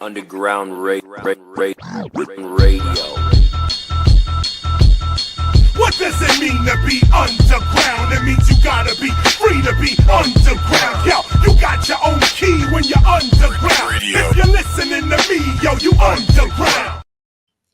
Underground radio. What does it mean to be underground? It means you gotta be free to be underground. Yo, you got your own key when you're underground. If you're listening to me, yo, you underground.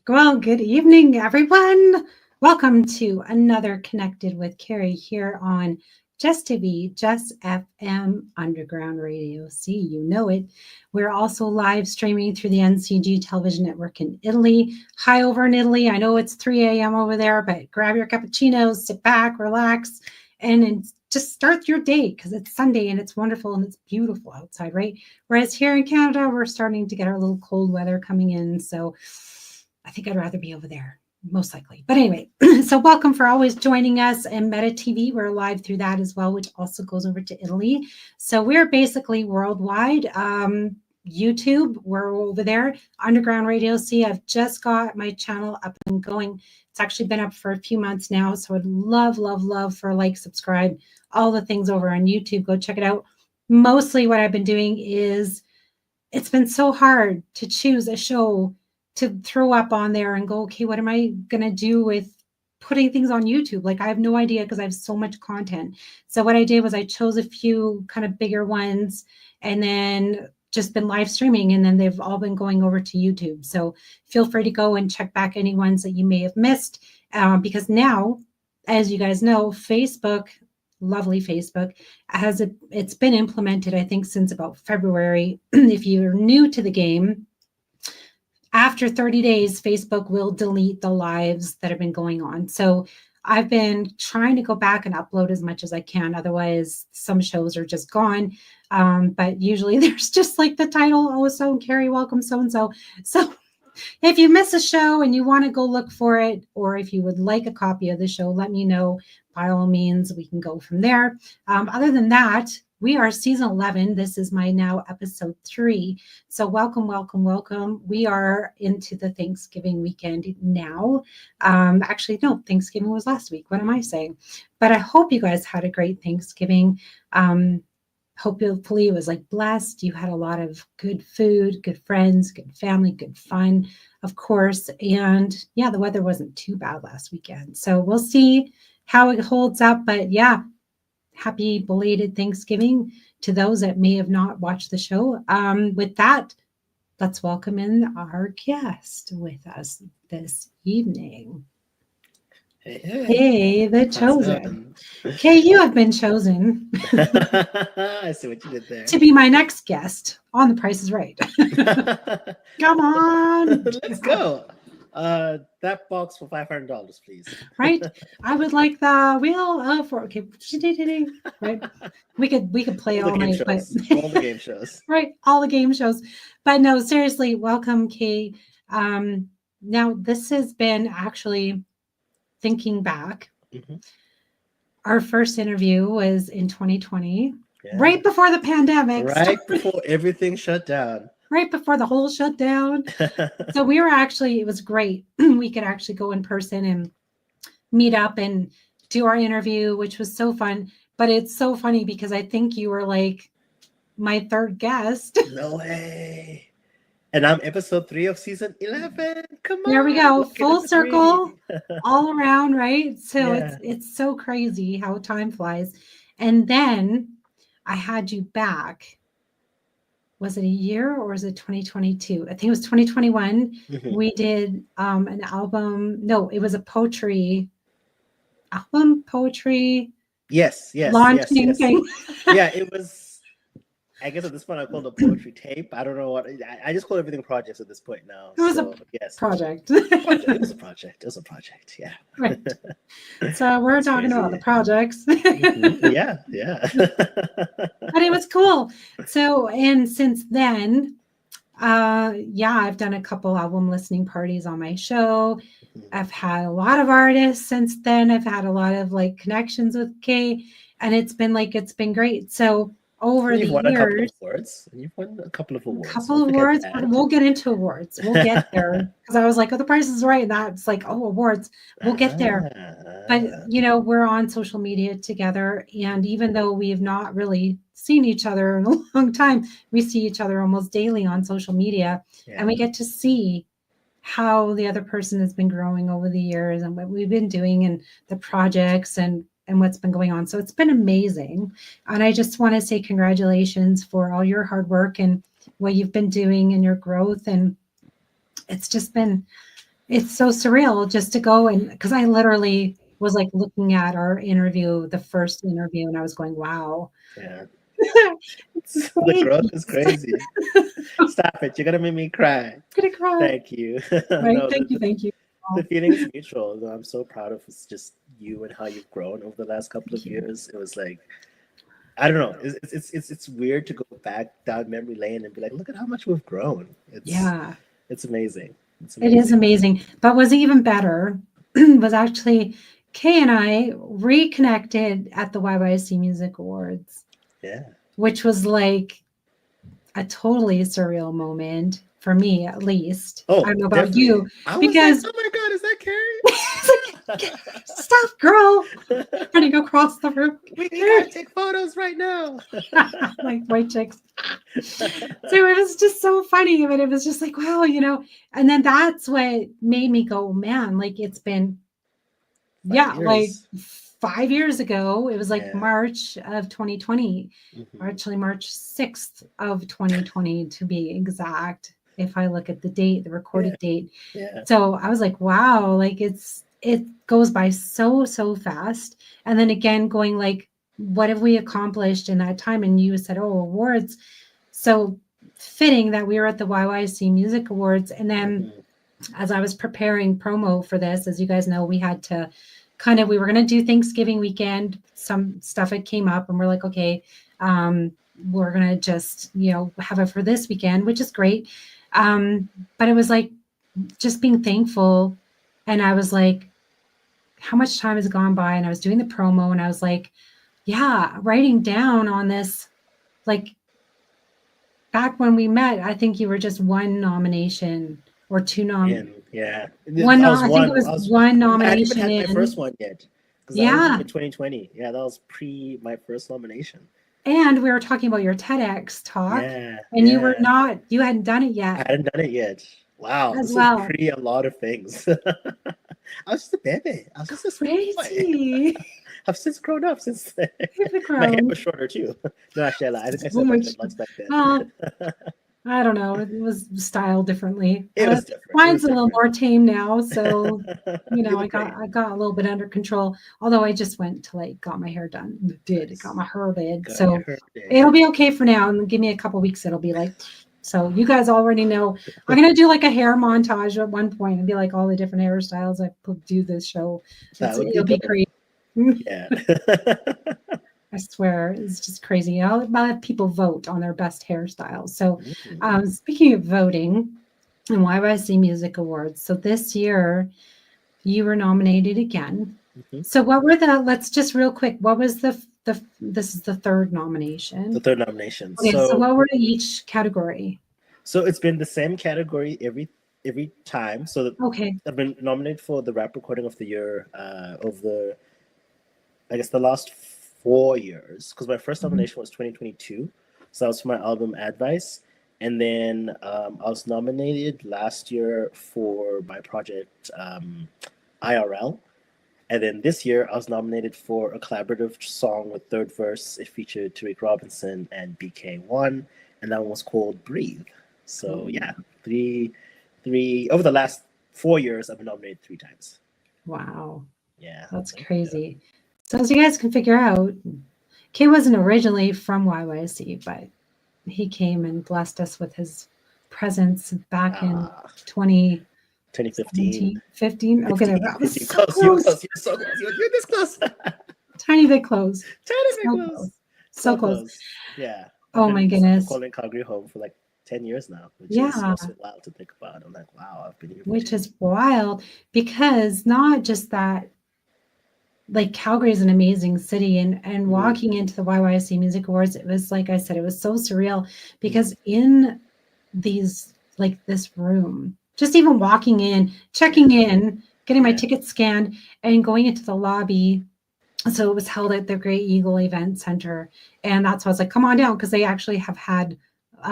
Well, good evening, everyone. Welcome to another Connected with Cari here on JessTV, Just FM Underground Radio. See, you know it. We're also live streaming through the NCG television network in Italy. Hi over in Italy. I know it's 3 a.m. over there, but grab your cappuccinos, sit back, relax, and just start your day because it's Sunday and it's wonderful and it's beautiful outside, right? Whereas here in Canada, we're starting to get our little cold weather coming in. So I think I'd rather be over there. Most likely. But anyway, so welcome for always joining us. And Meta TV, we're live through that as well, which also goes over to Italy. So we're basically worldwide. YouTube, we're over there. Underground Radio C, I've just got my channel up and going. It's actually been up for a few months now. So I'd love for like, subscribe, all the things over on YouTube. Go check it out. Mostly what I've been doing is it's been so hard to choose a show to throw up on there and go, okay, what am I going to do with putting things on YouTube? Like, I have no idea because I have so much content. So what I did was I chose a few kind of bigger ones and then just been live streaming, and then they've all been going over to YouTube. So feel free to go and check back any ones that you may have missed, because now, as you guys know, Facebook, lovely Facebook, it's been implemented, I think, since about February. If you're new to the game, after 30 days, Facebook will delete the lives that have been going on. So I've been trying to go back and upload as much as I can. Otherwise, some shows are just gone. But usually there's just like the title, oh, so and Cari, welcome, so-and-so. So if you miss a show and you want to go look for it, or if you would like a copy of the show, let me know. By all means, we can go from there. Other than that, we are season 11. This is my now episode 3. So welcome. We are into the Thanksgiving weekend now. Actually, no, Thanksgiving was last week. What am I saying? But I hope you guys had a great Thanksgiving. Hopefully it was like blessed. You had a lot of good food, good friends, good family, good fun, of course. And yeah, the weather wasn't too bad last weekend. So we'll see how it holds up. But yeah, happy belated Thanksgiving to those that may have not watched the show. With that, let's welcome in our guest with us this evening. Hey, the chosen. Okay, you have been chosen. I see what you did there. To be my next guest on The Price is Right. Come on. Let's go. That box for $500, please. Right? I would like the wheel for okay. Right? We could play all night, but all the game shows. Right, all the game shows. But no, seriously, welcome, Kay. Now this has been actually thinking back. Mm-hmm. Our first interview was in 2020, right before the pandemic. Right before everything shut down. Right before the whole shutdown. So we were actually, it was great. We could actually go in person and meet up and do our interview, which was so fun. But it's so funny because I think you were like my third guest. No way. And I'm episode 3 of season 11. Come on. There we go. Full circle all around, right? So it's so crazy how time flies. And then I had you back. Was it a year or was it 2022? I think it was 2021. Mm-hmm. We did an album. No, it was a poetry album, poetry. Yes. Launching thing. Yeah, it was. I guess at this point I call it a poetry tape. I don't know what. I just call everything projects at this point now. It was a project. It was a project. Yeah. Right. So we're talking about the projects. Mm-hmm. Yeah. But it was cool. So, and since then, I've done a couple album listening parties on my show. Mm-hmm. I've had a lot of artists since then. I've had a lot of like connections with Kay, and it's been great. So over And you've the won a couple of years. awards. And you've won a couple of awards. Couple Don't forget awards, that. but we'll get into awards. We'll get there because I was like, oh, the price is right. And that's like, oh, awards. We'll get there. But, you know, we're on social media together. And even though we have not really seen each other in a long time, we see each other almost daily on social media. Yeah. And we get to see how the other person has been growing over the years and what we've been doing and the projects and what's been going on. So it's been amazing. And I just want to say congratulations for all your hard work and what you've been doing and your growth. And it's just been, it's so surreal just to go and, because I literally was like looking at our interview, the first interview, and I was going, wow. Yeah. It's The growth is crazy. Stop it. You're going to make me cry. I'm gonna cry. Thank you. Right? No, Thank you. the feeling is mutual. I'm so proud of just you and how you've grown over the last couple of years. It was like, I don't know. It's weird to go back down memory lane and be like, look at how much we've grown. It's amazing. It is amazing. But what's even better was actually Kay and I reconnected at the YYC Music Awards. Yeah. Which was like a totally surreal moment for me, at least. Oh, I don't know about definitely. you. Because like, oh my God, is that Cari? Stop, girl. Trying to go across the room. We gotta take photos right now. Like white chicks. So it was just so funny. But it was just like, wow, you know. And then that's what made me go, man, like it's been 5 years. Like 5 years ago. It was like March of 2020. Actually, March 6th of 2020 to be exact. If I look at the date, the recorded date. Yeah. So I was like, wow, like it goes by so fast. And then again, going like, what have we accomplished in that time? And you said, oh, awards. So fitting that we were at the YYC Music Awards. And then as I was preparing promo for this, as you guys know, we had to we were going to do Thanksgiving weekend. Some stuff had came up and we're like, okay, we're going to just, you know, have it for this weekend, which is great. But it was like just being thankful. And I was like, how much time has gone by? And I was doing the promo and I was like, yeah, writing down on this, like back when we met, I think you were just one nomination or two nominations. Yeah. I think it was one nomination. I hadn't even had my first one yet. Yeah. That was in 2020. Yeah, that was pre my first nomination. And we were talking about your TEDx talk. Yeah. And you hadn't done it yet. I hadn't done it yet. Wow. This is pre a lot of things. I was just a baby. I was just a sweet boy. I've since grown up since then. My hair was shorter too. No, actually, I think I said that back then. I don't know. It was styled differently. It was different. Mine's a little more tame now, so you know, I got a little bit under control. Although I just went to got my hair done. Got my hair did. So it'll be okay for now. And give me a couple weeks, it'll be like. So you guys already know. I'm gonna do like a hair montage at one point and be like all the different hairstyles I do this show. It'll be crazy. Yeah. I swear, it's just crazy. I'll let people vote on their best hairstyles. So speaking of voting and YYC Music Awards, so this year you were nominated again. So what were let's just real quick, what was this is the third nomination. The third nomination. Okay, so what were each category? So it's been the same category every time. So I've been nominated for the rap recording of the year of the, I guess, the last 4 years, because my first nomination was 2022, so that was for my album Advice, and then I was nominated last year for my project IRL, and then this year I was nominated for a collaborative song with third verse. It featured Tariq Robinson and BK1, and that one was called Breathe. So yeah, three over the last 4 years I've been nominated 3 times. Wow. Yeah, that's crazy. So as you guys can figure out, Kay wasn't originally from YYC, but he came and blessed us with his presence back in 2015. 15? Okay, that was so close. You're so close. You're this close. Tiny bit close. So close. Yeah. Oh my goodness. I'm calling Calgary home for like 10 years now, which is also wild to think about. I'm like, wow, I've been here. Which is wild, because not just that like Calgary is an amazing city, and walking into the YYC Music Awards, it was like I said, it was so surreal because in these like this room, just even walking in, checking in, getting my ticket scanned, and going into the lobby. So it was held at the Great Eagle Event Center, and that's why I was like, come on down, because they actually have had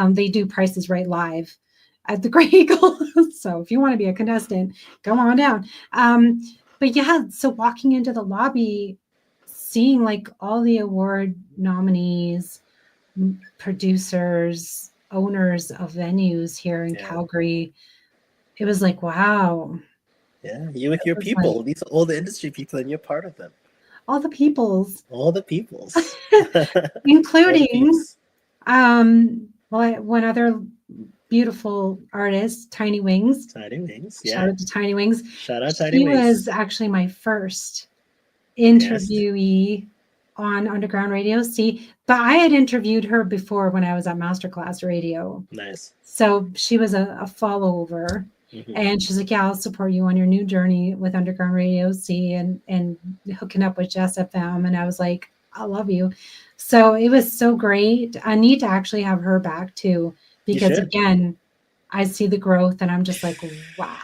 they do Prices Right live at the Great Eagle. So if you want to be a contestant, come on down. But yeah, so walking into the lobby, seeing like all the award nominees, producers, owners of venues here in Calgary, it was like, wow. Yeah, you with your people. These are all the industry people, and you're part of them. All the peoples. All the peoples. Including one other beautiful artist, Tiny Wings. Tiny Wings, yeah. Shout out to Tiny Wings. Shout out Tiny Wings. She was was actually my first interviewee on Underground Radio. See, but I had interviewed her before when I was at Masterclass Radio. Nice. So she was a follower. And she's like, yeah, I'll support you on your new journey with Underground Radio C and hooking up with Jess FM. And I was like, I love you. So it was so great. I need to actually have her back too, because again, I see the growth and I'm just like, wow.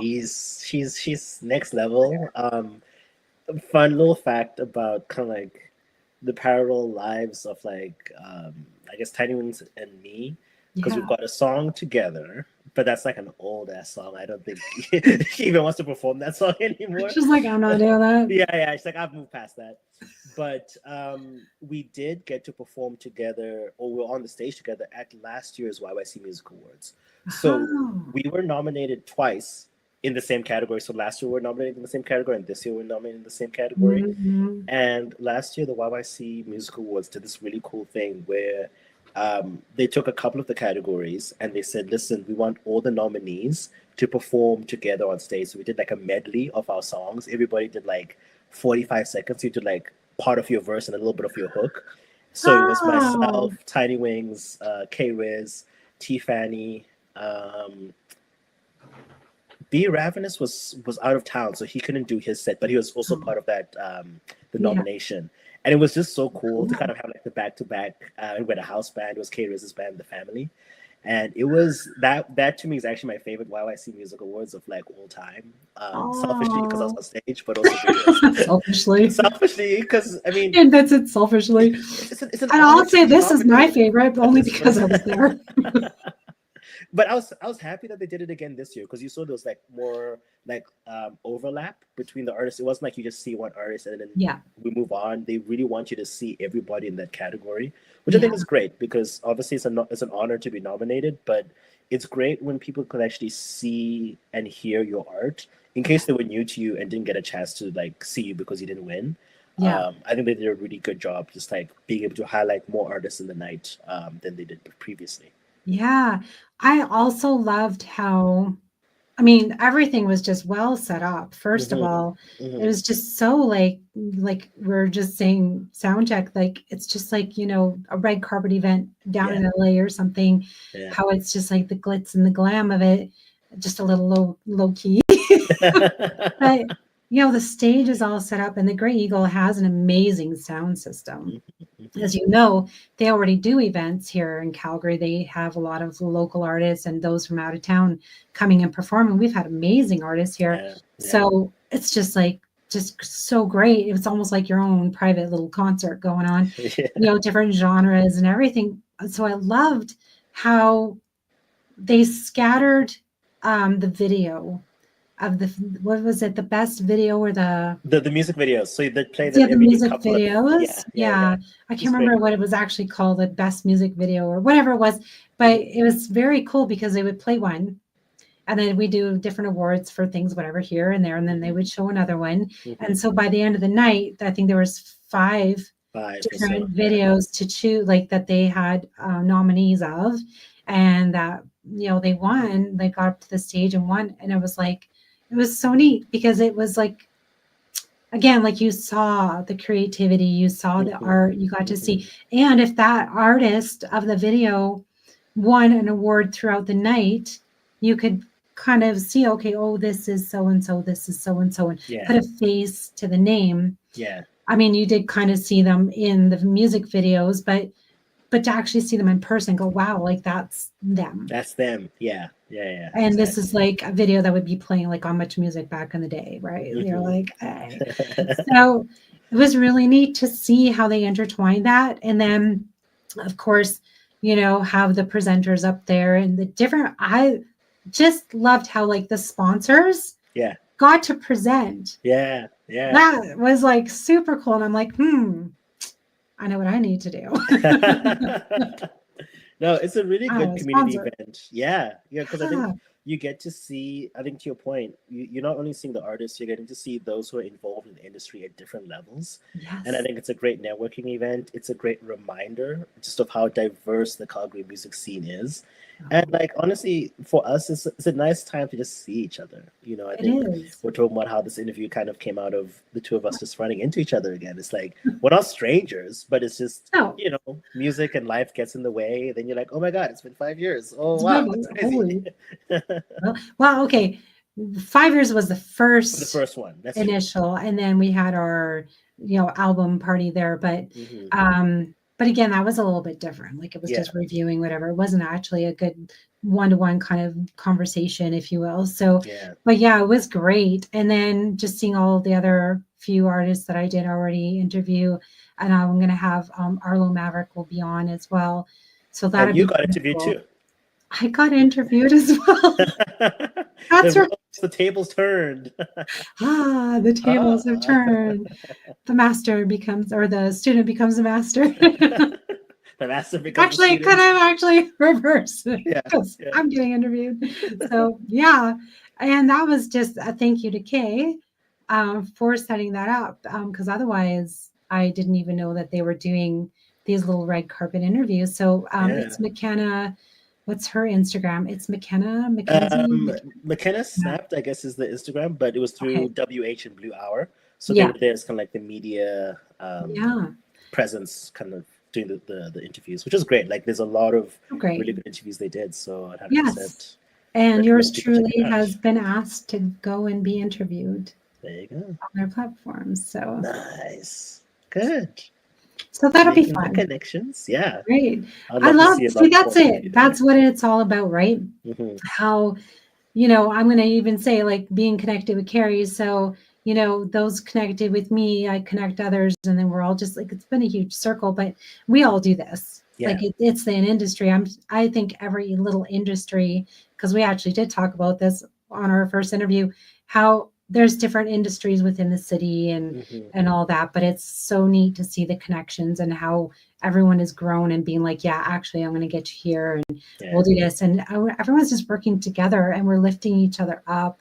She's next level. Fun little fact about kind of like the parallel lives of like I guess Tiny Wings and me, because we've got a song together. But that's like an old ass song. I don't think she even wants to perform that song anymore. She's like, I'm not doing that. Yeah. She's like, I've moved past that. But we did get to perform together, or we were on the stage together at last year's YYC Music Awards. So we were nominated twice in the same category. So last year we were nominated in the same category, and this year we're nominated in the same category. And last year the YYC Music Awards did this really cool thing where they took a couple of the categories and they said, listen, we want all the nominees to perform together on stage. So we did like a medley of our songs. Everybody did like 45 seconds. You did like part of your verse and a little bit of your hook. So it was myself, Tiny Wings, K-Riz, T-Fanny, B Ravenous was out of town, so he couldn't do his set, but he was also part of that the nomination. And it was just so cool to kind of have like the back-to-back with a house band. It was K-Riz's band, The Family. And it was that to me is actually my favorite YYC Music Awards of like all time. Selfishly because I was on stage, but also because selfishly because I mean, and that's it. Selfishly, and I'll say this is my favorite, but only because I was there. But I was happy that they did it again this year, because you saw there was like more like overlap between the artists. It wasn't like you just see one artist and then we move on. They really want you to see everybody in that category, which I think is great, because obviously it's an honor to be nominated, but it's great when people can actually see and hear your art in case they were new to you and didn't get a chance to like see you because you didn't win. I think they did a really good job just like being able to highlight more artists in the night than they did previously. Yeah, I also loved how, I mean, everything was just well set up. First of all, it was just so like we're just saying sound check, like it's just like, you know, a red carpet event down in LA or something, how it's just like the glitz and the glam of it, just a little low key. But you know, the stage is all set up and the Great Eagle has an amazing sound system. As you know, they already do events here in Calgary. They have a lot of local artists and those from out of town coming and performing. We've had amazing artists here. So it's just so great. It's almost like your own private little concert going on, you know, different genres and everything. So I loved how they scattered the video of what was it, the best video or the music videos. So they play the music videos. I can't remember what it was actually called, the best music video or whatever it was, but it was very cool because they would play one and then we do different awards for things, whatever, here and there, and then they would show another one. And so by the end of the night, I think there was five different videos to choose, like that they had nominees of, and that, you know, they won. They got up to the stage and won, and it was like, it was so neat because it was like, again, like you saw the creativity, you saw the art, you got to see. And if that artist of the video won an award throughout the night, you could kind of see, okay, oh, this is so-and-so, this is so-and-so, and put a face to the name. Yeah. I mean, you did kind of see them in the music videos, but to actually see them in person, go, wow, like that's them. That's them. Yeah. And exactly. This is like a video that would be playing like on Much Music back in the day, right? You're like, hey. So it was really neat to see how they intertwined that. And then, of course, have the presenters up there and the different, I just loved how like the sponsors got to present. Yeah. That was like super cool. And I'm like, I know what I need to do. No, it's a really good community event. Yeah, because I think you get to see, I think to your point, you're not only seeing the artists, you're getting to see those who are involved in the industry at different levels. Yes. And I think it's a great networking event. It's a great reminder just of how diverse the Calgary music scene is. And like, honestly, for us, it's a nice time to just see each other. I think we're talking about how this interview kind of came out of the two of us just running into each other again. It's like, we're not strangers, but it's just, music and life gets in the way. Then you're like, oh my God, it's been 5 years. Oh, wow. That's crazy. Well, okay. 5 years was the first one. That's initial. True. And then we had our, album party there. But again, that was a little bit different. Like it was just reviewing whatever. It wasn't actually a good one-to-one kind of conversation, if you will. So, but yeah, it was great. And then just seeing all of the other few artists that I did already interview, and I'm going to have Arlo Maverick will be on as well. So that you got interviewed too. I got interviewed as well. That's right. The tables turned. The tables have turned. The student becomes a master. The master becomes actually kind of actually reverse. I'm getting interviewed. So and that was just a thank you to Kay for setting that up, because otherwise I didn't even know that they were doing these little red carpet interviews. So it's McKenna. What's her Instagram? It's McKenna. McKenna Snapped, I guess, is the Instagram, but it was through WH and Blue Hour. So they were there as kind of like the media presence, kind of doing the interviews, which was great. Like there's a lot of really good interviews they did. So I'd 100%. And yours truly has been asked to go and be interviewed. There you go. On their platforms. So nice. Good. So that'll be fun. Connections, yeah. Great. I love. See, that's it. That's what it's all about, right? How, I'm going to even say like being connected with Cari. So, those connected with me, I connect others, and then we're all just like, it's been a huge circle, but we all do this. Yeah. Like it's an industry. I think every little industry, because we actually did talk about this on our first interview, how there's different industries within the city and all that, but it's so neat to see the connections and how everyone has grown and being like, actually, I'm going to get you here and we'll do this. And everyone's just working together and we're lifting each other up.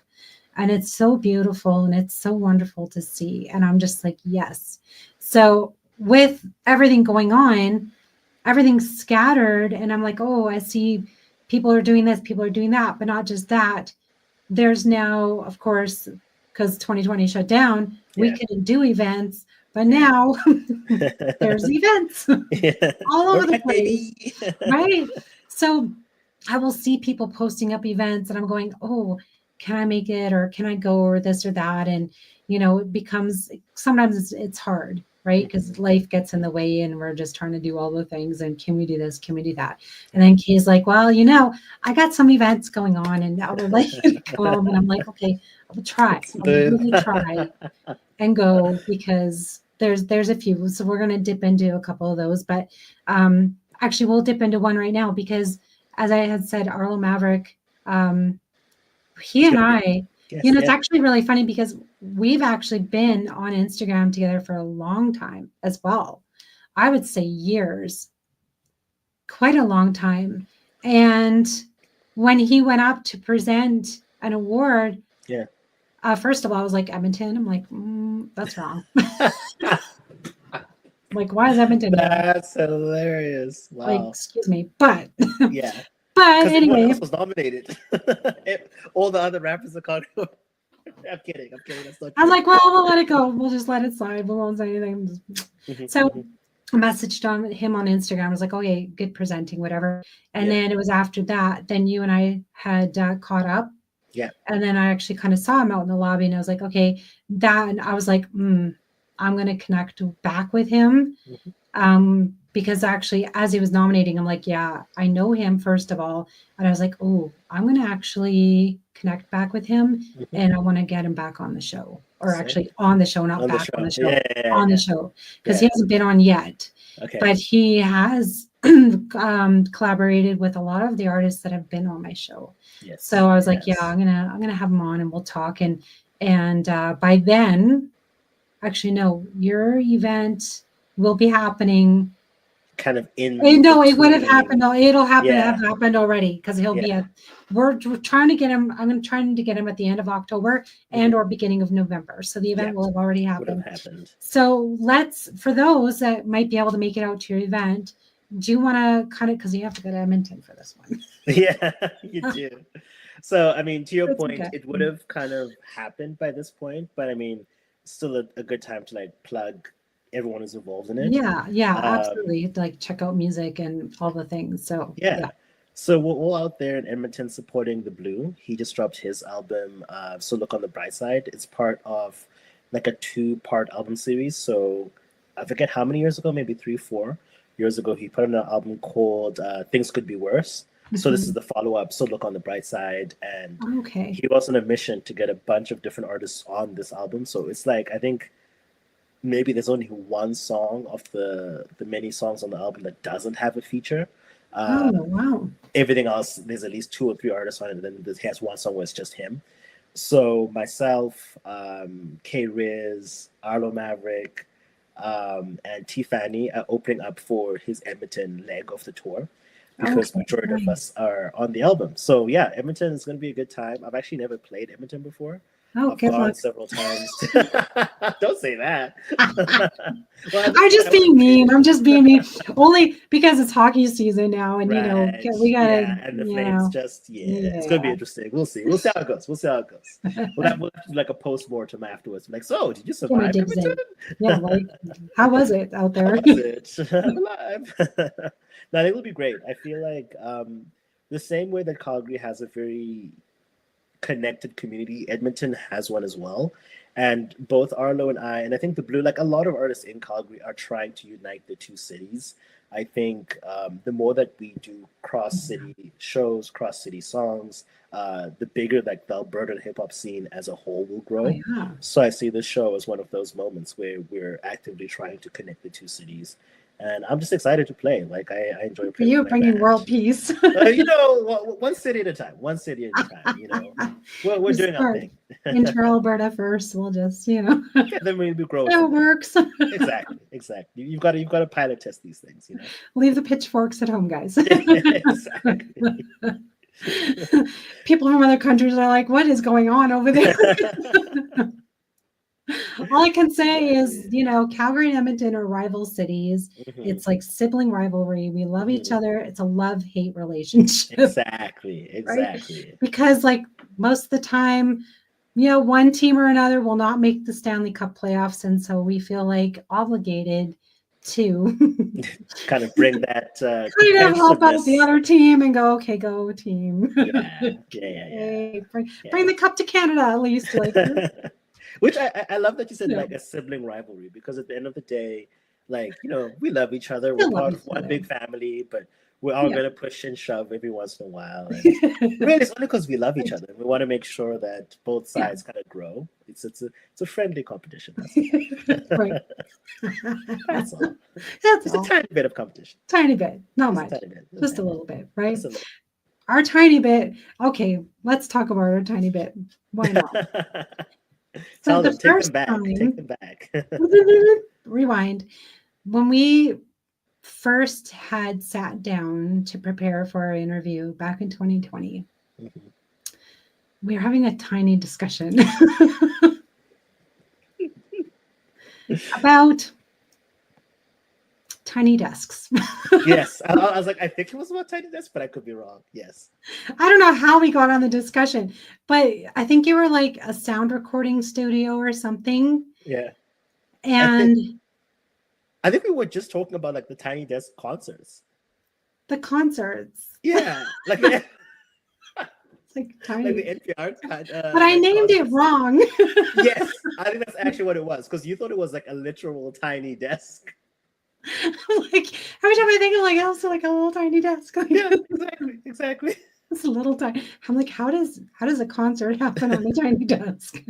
And it's so beautiful and it's so wonderful to see. And I'm just like, yes. So with everything going on, everything's scattered. And I'm like, oh, I see people are doing this, people are doing that, but not just that. There's now, of course, because 2020 shut down, we couldn't do events, but now there's events all over the place, right? So I will see people posting up events and I'm going, oh, can I make it or can I go or this or that? And, it becomes, sometimes it's hard, right? Because life gets in the way and we're just trying to do all the things and can we do this? Can we do that? And then Kay's like, well, I got some events going on and I would like you to come. And I'm like, okay, I'll try. I'll really try and go because there's a few. So we're going to dip into a couple of those, but actually we'll dip into one right now because as I had said, Arlo Maverick, he and I, it's actually really funny because we've actually been on Instagram together for a long time as well. I would say years, quite a long time. And when he went up to present an award, first of all, I was like, Edmonton. I'm like, that's wrong. Like, why is Edmonton? That's hilarious. Wow. Like, excuse me, but yeah. But anyway, everyone else was nominated. All the other rappers are called. I'm kidding. That's not true. I'm like, well, we'll let it go. We'll just let it slide. We won't say anything. So I messaged him on Instagram. I was like, okay, good presenting, whatever. And then it was after that, then you and I had caught up. Yeah. And then I actually kind of saw him out in the lobby and I was like, okay, that, and I was like, I'm going to connect back with him. Because actually, as he was nominating, I'm like, yeah, I know him, first of all. And I was like, oh, I'm going to actually connect back with him and I want to get him back on the show. Or actually on the show, not back on the show. On the show. Because he hasn't been on yet. Okay. But he has collaborated with a lot of the artists that have been on my show. Yes. So I was like, yeah, I'm gonna have him on and we'll talk. And by then, actually, no, your event will be happening. Kind of in. No, it would have happened. It'll happen. Have happened already because he'll be we're trying to get him. I'm trying to get him at the end of October and or beginning of November. So the event will have already happened. So for those that might be able to make it out to your event, do you want to kind of, because you have to go to Edmonton for this one? Yeah, you do. So I mean, to your point, it would have kind of happened by this point, but I mean, still a good time to like plug everyone who's involved in it. Yeah, absolutely. Like check out music and all the things. So yeah. So we're all out there in Edmonton supporting the Blue. He just dropped his album, So Look on the Bright Side. It's part of like a 2-part album series. So I forget how many years ago, maybe 3-4 years ago, he put out an album called Things Could Be Worse. So this is the follow-up, So Look on the Bright Side. And he was on a mission to get a bunch of different artists on this album. So it's like, I think maybe there's only one song of the many songs on the album that doesn't have a feature. Wow. Everything else, there's at least 2 or 3 artists on it, and then he has one song where it's just him. So myself, K-Riz, Arlo Maverick, and Tiffany are opening up for his Edmonton leg of the tour because majority of us are on the album. So yeah, Edmonton is going to be a good time. I've actually never played Edmonton before. I've gone several times. Don't say that. I'm just being mean. Only because it's hockey season now, and we gotta. And the Flames it's gonna be interesting. We'll see. We'll see how it goes. We'll have like a post-mortem afterwards. Like, so did you survive Edmonton? Yeah, like how was it out there? How was it? I'm alive. No, it will be great. I feel like the same way that Calgary has a very connected community, Edmonton has one as well. And both Arlo and I think the Blue, like a lot of artists in Calgary, are trying to unite the 2 cities. I think the more that we do cross-city shows, cross-city songs, the bigger like the Alberta hip-hop scene as a whole will grow. So I see this show as one of those moments where we're actively trying to connect the 2 cities. And I'm just excited to play. Like I enjoy playing. You're bringing world peace. One city at a time. One city at a time. We're doing our thing. Inter Alberta first. We'll just, then we grow. It works. Exactly. You've got to pilot test these things. Leave the pitchforks at home, guys. Exactly. People from other countries are like, "What is going on over there?" All I can say is, Calgary and Edmonton are rival cities. It's like sibling rivalry. We love each other. It's a love-hate relationship. Exactly. Right? Because like most of the time, one team or another will not make the Stanley Cup playoffs. And so we feel like obligated to kind of bring that help out the other team and go, okay, go team. Yeah. Bring the cup to Canada at least. Which I love that you said like a sibling rivalry, because at the end of the day, like, we love each other. We're part of one big family, but we're all going to push and shove every once in a while. And really, it's only because we love each other. We want to make sure that both sides kind of grow. It's a friendly competition. Right. That's all. That's a tiny bit of competition. Tiny bit. Not much. Just a little bit, right? Our tiny bit. Okay, let's talk about our tiny bit. Why not? So the first time, take them back. Rewind. When we first had sat down to prepare for our interview back in 2020, we were having a tiny discussion about tiny desks. Yes. I was like, I think it was about tiny desks, but I could be wrong. Yes. I don't know how we got on the discussion, but I think you were like a sound recording studio or something. Yeah. And I think we were just talking about like the tiny desk concerts. The concerts. Yeah. Like like tiny. Like the NPR but I named it wrong. Yes, I think that's actually what it was, because you thought it was like a literal tiny desk. Like every time I think of like also like a little tiny desk. Like, Yeah, exactly. It's a little tiny. I'm like, how does a concert happen on a tiny desk?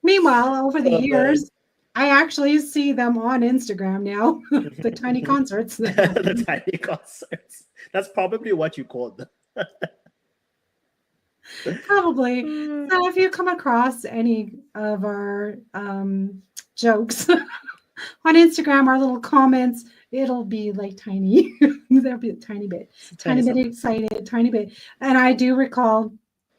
Meanwhile, over the years, I actually see them on Instagram now. The tiny concerts. The tiny concerts. That's probably what you called them. Probably. So if you come across any of our jokes on Instagram, our little comments, it'll be like tiny. There'll be a tiny bit excited, tiny bit. And I do recall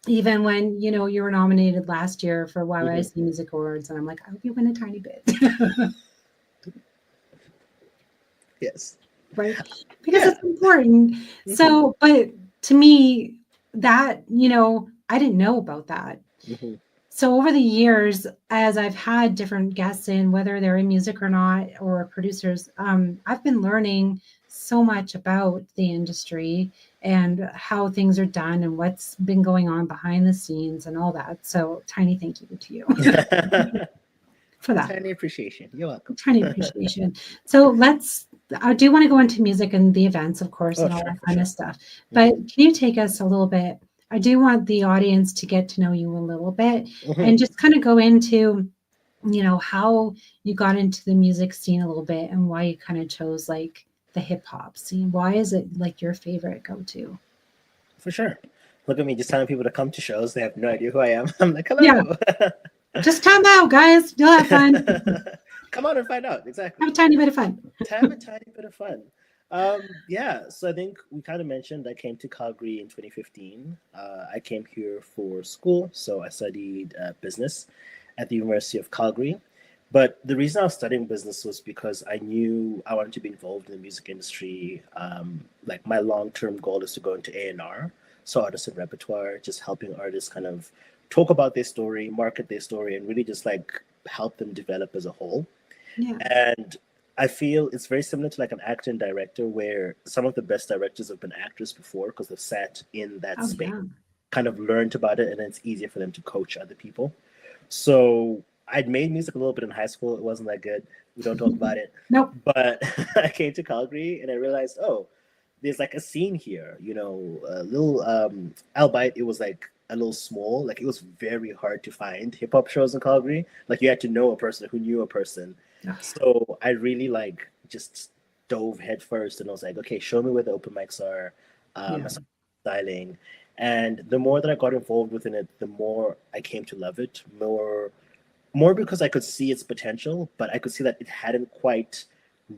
even when, you were nominated last year for YYC Music Awards, and I'm like, I hope you win a tiny bit. Yes. Right. Because it's important. So, but to me, that, I didn't know about that. So over the years, as I've had different guests in, whether they're in music or not, or producers, I've been learning so much about the industry and how things are done and what's been going on behind the scenes and all that. So tiny thank you to you for that. Tiny appreciation. You're welcome. Tiny appreciation. So I do want to go into music and the events, of course, and all that kind of stuff. But can you take us a little bit? I do want the audience to get to know you a little bit and just kind of go into, how you got into the music scene a little bit and why you kind of chose like the hip hop scene. Why is it like your favorite go-to? For sure. Look at me just telling people to come to shows. They have no idea who I am. I'm like, hello. Yeah. Just come out, guys. You'll have fun. Come on and find out. Exactly. Have a tiny bit of fun. Have a tiny bit of fun. So I think we kind of mentioned I came to Calgary in 2015. I came here for school, so I studied business at the University of Calgary. But the reason I was studying business was because I knew I wanted to be involved in the music industry. Like my long-term goal is to go into A&R, so artist and repertoire, just helping artists kind of talk about their story, market their story, and really just like help them develop as a whole. Yeah. And I feel it's very similar to like an actor and director, where some of the best directors have been actors before because they've sat in that space, kind of learned about it, and then it's easier for them to coach other people. So I'd made music a little bit in high school. It wasn't that good. We don't talk about it. Nope. But I came to Calgary and I realized, there's like a scene here, a little, albeit it was like a little small, like it was very hard to find hip hop shows in Calgary. Like you had to know a person who knew a person. So I really like just dove head first and I was like, okay, show me where the open mics are. Styling. And the more that I got involved within it, the more I came to love it. More because I could see its potential, but I could see that it hadn't quite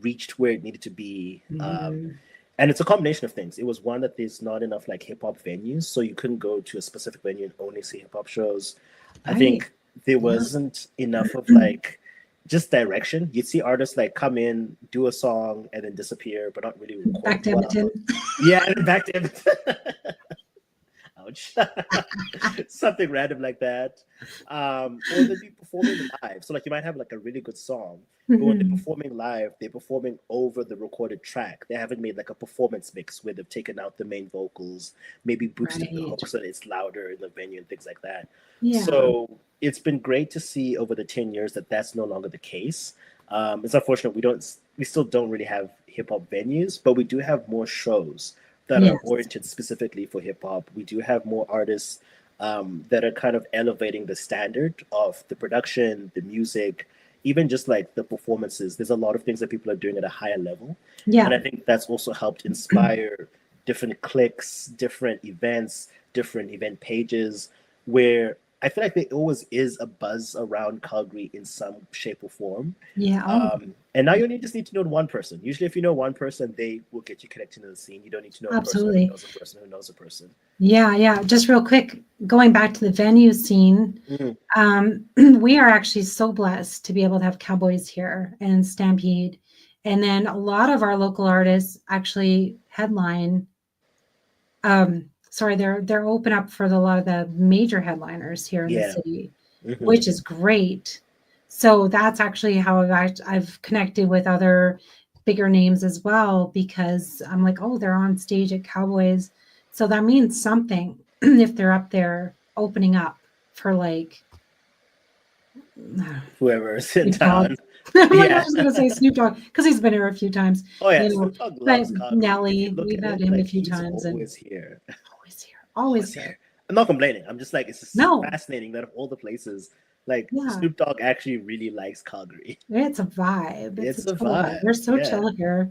reached where it needed to be. And it's a combination of things. It was one that there's not enough like hip hop venues, so you couldn't go to a specific venue and only see hip hop shows. I think there wasn't enough of like just direction. You'd see artists like come in, do a song, and then disappear, but not really record. Back to Edmonton. Yeah, and back to Edmonton. Ouch. Something random like that. Or they'd be performing live. So like you might have like a really good song, but when they're performing live, they're performing over the recorded track. They haven't made like a performance mix where they've taken out the main vocals, maybe boosted the hook so that it's louder in the venue and things like that. Yeah. So it's been great to see over the 10 years that that's no longer the case. It's unfortunate we still don't really have hip hop venues, but we do have more shows that are oriented specifically for hip hop. We do have more artists that are kind of elevating the standard of the production, the music, even just like the performances. There's a lot of things that people are doing at a higher level. Yeah. And I think that's also helped inspire different cliques, different events, different event pages, where I feel like there always is a buzz around Calgary in some shape or form. Yeah. And now you only just need to know one person. Usually if you know one person, they will get you connected to the scene. You don't need to know a person who knows a person who knows a person. Yeah. Just real quick, going back to the venue scene, we are actually so blessed to be able to have Cowboys here and Stampede. And then a lot of our local artists actually headline. They're open up for a lot of the major headliners here in the city, which is great. So that's actually how I've connected with other bigger names as well, because I'm like, they're on stage at Cowboys So that means something if they're up there opening up for like whoever's in Snoop Dogg. town. I'm like, I Yeah. was going to say Snoop Dogg because he's been here a few times. Oh yeah, You know, Snoop Dogg but loves Calgary. If Nelly, you look we've at had it, him a like few he's times, and always here. always here, always Here. here. I'm not complaining. I'm just like, it's just No, fascinating that of all the places, like yeah, Snoop Dogg actually really likes Calgary. it's a vibe. It's a It's a total vibe. vibe. We're so Yeah. chill here.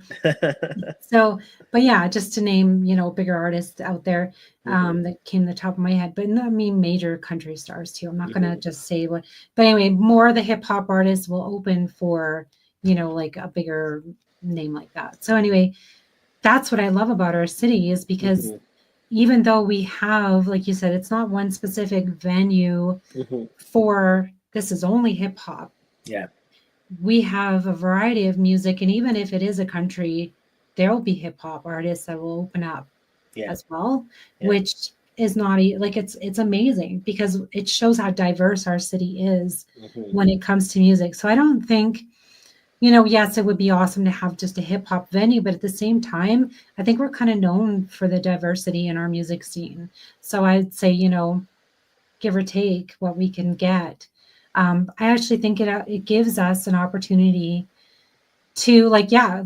So, but yeah, just to name, bigger artists out there that came to the top of my head, but I mean major country stars too. I'm not gonna just say what, but anyway, more of the hip hop artists will open for, like a bigger name like that. So anyway, that's what I love about our city is because even though we have, like you said, it's not one specific venue for this is only hip hop. Yeah. We have a variety of music, and even if it is a country, there will be hip hop artists that will open up as well, which is not like it's amazing because it shows how diverse our city is when it comes to music. So I don't think, yes, it would be awesome to have just a hip hop venue, but at the same time, I think we're kind of known for the diversity in our music scene. So I'd say, give or take what we can get. I actually think it gives us an opportunity to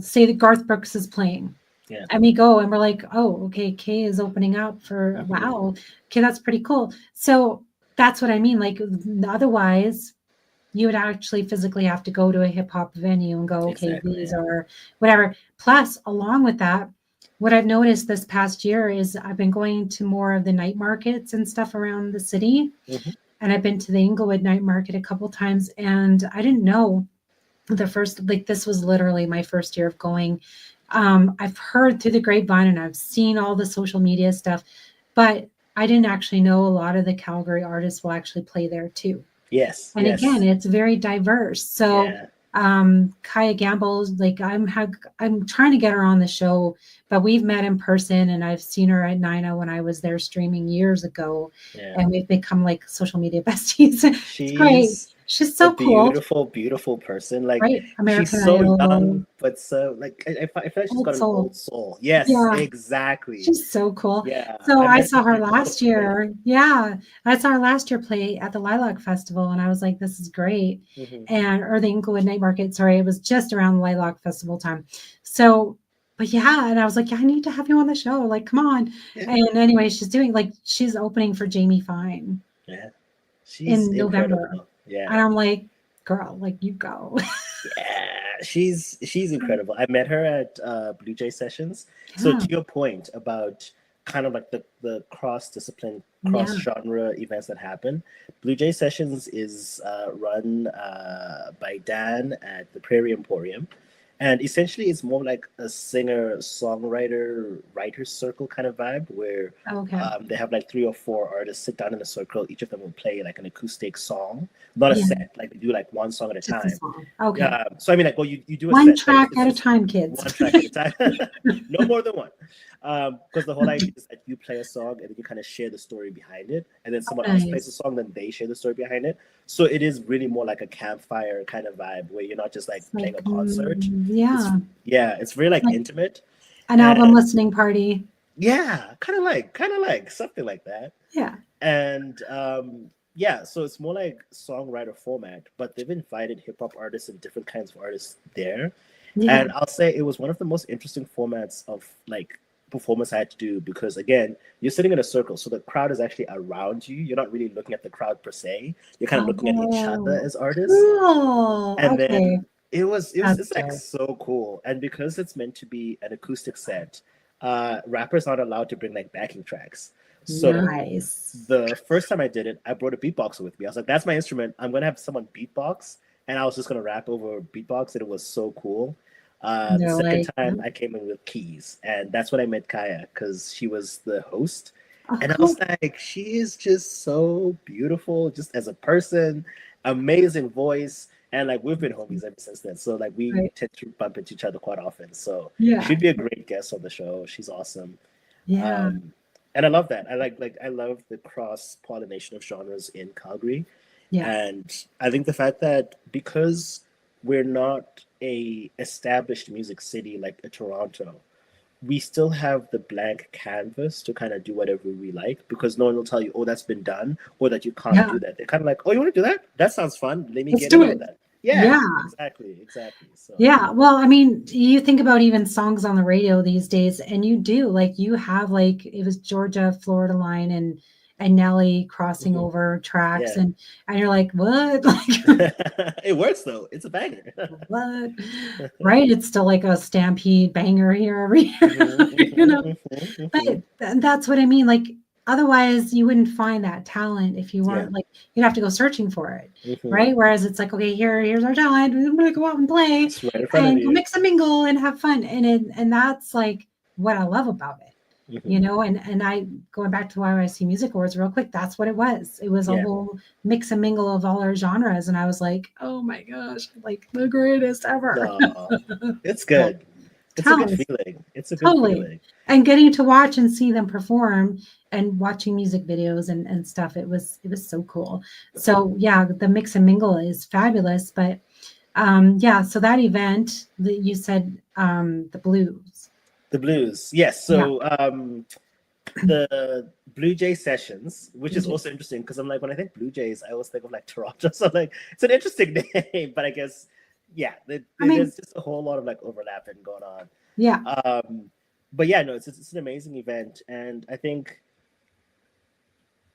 say that Garth Brooks is playing. Yeah. And we go and we're like, oh, okay, Kay is opening up for wow. Okay, that's pretty cool. So that's what I mean. Like otherwise, you would actually physically have to go to a hip hop venue and go, okay, these are whatever. Plus, along with that, what I've noticed this past year is I've been going to more of the night markets and stuff around the city. And I've been to the Inglewood night market a couple times, and I didn't know this was literally my first year of going. I've heard through the grapevine and I've seen all the social media stuff, but I didn't actually know a lot of the Calgary artists will actually play there too. Yes. And again, it's very diverse. So Kaya Gamble's I'm trying to get her on the show, but we've met in person and I've seen her at Nina when I was there streaming years ago. And we've become like social media besties. It's great. She's so cool. Beautiful, beautiful person. Like American she's so Idol. young, but so like I feel like she's got an old soul. Yes, exactly. She's so cool. Yeah. So I saw her last year. Yeah. I saw her last year play at the Lilac Festival and I was like, this is great. Or the Inglewood Night Market. Sorry, it was just around Lilac Festival time. So but yeah, and I was like, I need to have you on the show. Like, come on. And anyway, she's opening for Jamie Fine. Yeah. She's in November. Incredible. Yeah. And I'm like, girl, you go. Yeah, she's incredible. I met her at Blue Jay Sessions. So to your point about kind of like the cross-discipline, cross-genre events that happen, Blue Jay Sessions is run by Dan at the Prairie Emporium. And essentially, it's more like a singer-songwriter, writer's circle kind of vibe where they have like 3 or 4 artists sit down in a circle. Each of them will play like an acoustic song, not a set. Like they do like one song at a time. Okay. So I mean, like, well, you do a one set, track at a time, kids. One track at a time, no more than one. Because the whole idea is that you play a song and then you kind of share the story behind it, and then someone else plays a song, then they share the story behind it. So it is really more like a campfire kind of vibe where you're not just like playing a concert. It's very like intimate. An album listening party. Yeah, kind of like something like that. Yeah. And so it's more like songwriter format, but they've invited hip hop artists and different kinds of artists there. Yeah. And I'll say it was one of the most interesting formats of like performance I had to do because again, you're sitting in a circle, so the crowd is actually around you. You're not really looking at the crowd per se. You're kind of looking at each other as artists. And then it's like so cool. And because it's meant to be an acoustic set, rappers aren't allowed to bring like backing tracks. So the first time I did it, I brought a beatboxer with me. I was like, that's my instrument. I'm gonna have someone beatbox, and I was just gonna rap over beatbox, and it was so cool. The second time I came in with keys, and that's when I met Kaya because she was the host. And I was like, she is just so beautiful, just as a person, amazing voice. And like we've been homies ever since then. So like we tend to bump into each other quite often. So she'd be a great guest on the show. She's awesome. Yeah. And I love that. I love the cross-pollination of genres in Calgary. Yeah. And I think the fact that because we're not a established music city like a Toronto, we still have the blank canvas to kind of do whatever we like, because no one will tell you, oh, that's been done, or that you can't do that. They're kind of like, oh, you want to do that? That sounds fun. Let me get in on that. Yeah, exactly. So yeah, well, I mean, you think about even songs on the radio these days, and you do, like, you have, like, it was Georgia Florida line and Nelly crossing over tracks, and you're like, what? Like, it works though. It's a banger. What? Right? It's still like a stampede banger here every year, you know. But that's what I mean. Like, otherwise, you wouldn't find that talent if you weren't like, you'd have to go searching for it, right? Whereas it's like, okay, here's our talent. We're gonna go out and play and go mix and mingle and have fun, and that's like what I love about it. You know, and I, going back to the YYC Music Awards real quick, that's what it was. It was a whole mix and mingle of all our genres, and I was like, oh my gosh, like the greatest ever. It's good. It's a good feeling. It's a good feeling. And getting to watch and see them perform and watching music videos and stuff, it was so cool. So yeah, the mix and mingle is fabulous. But so that event that you said, the blues. The blues, yes. So the Blue Jay sessions, which is also interesting, because I'm like, when I think Blue Jays, I always think of like Toronto. So I'm like, it's an interesting name, but I guess there's just a whole lot of like overlapping going on. Yeah. But yeah, no, it's an amazing event, and I think